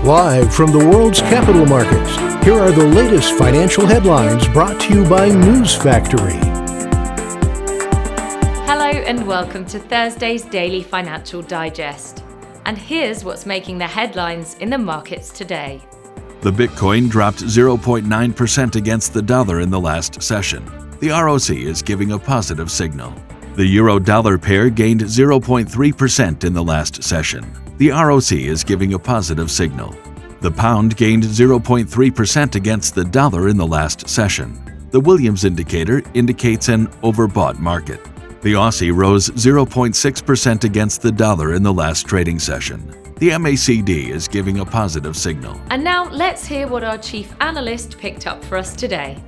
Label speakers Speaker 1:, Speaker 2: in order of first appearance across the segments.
Speaker 1: Live from the world's capital markets, here are the latest financial headlines brought to you by News Factory.
Speaker 2: Hello and welcome to Thursday's Daily Financial Digest. And here's what's making the headlines in the markets today.
Speaker 3: The Bitcoin dropped 0.9% against the dollar in the last session. The ROC is giving a positive signal. The euro-dollar pair gained 0.3% in the last session. The ROC is giving a positive signal. The pound gained 0.3% against the dollar in the last session. The Williams indicator indicates an overbought market. The Aussie rose 0.6% against the dollar in the last trading session. The MACD is giving a positive signal.
Speaker 2: And now let's hear what our chief analyst picked up for us today.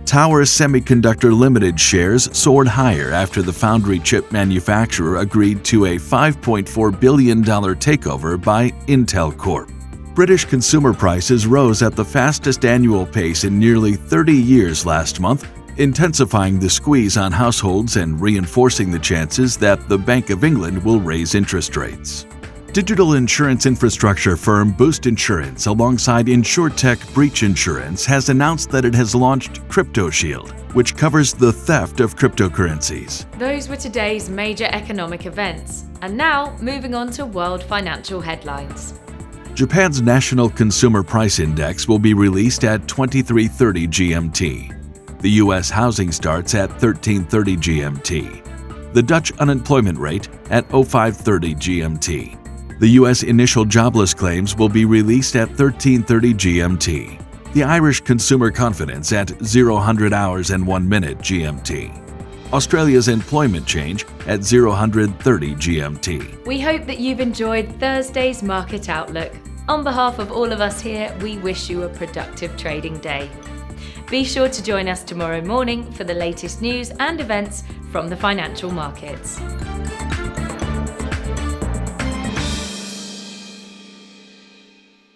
Speaker 3: Tower Semiconductor Limited shares soared higher after the foundry chip manufacturer agreed to a $5.4 billion takeover by Intel Corp. British consumer prices rose at the fastest annual pace in nearly 30 years last month, intensifying the squeeze on households and reinforcing the chances that the Bank of England will raise interest rates. Digital insurance infrastructure firm Boost Insurance, alongside InsurTech Breach Insurance, has announced that it has launched CryptoShield, which covers the theft of cryptocurrencies.
Speaker 2: Those were today's major economic events. And now, moving on to world financial headlines.
Speaker 3: Japan's National Consumer Price Index will be released at 23:30 GMT. The U.S. housing starts at 13:30 GMT. The Dutch unemployment rate at 05:30 GMT. The U.S. initial jobless claims will be released at 13:30 GMT. The Irish consumer confidence at 00 hours and 1 minute GMT. Australia's employment change at 00:30 GMT.
Speaker 2: We hope that you've enjoyed Thursday's Market Outlook. On behalf of all of us here, we wish you a productive trading day. Be sure to join us tomorrow morning for the latest news and events from the financial markets.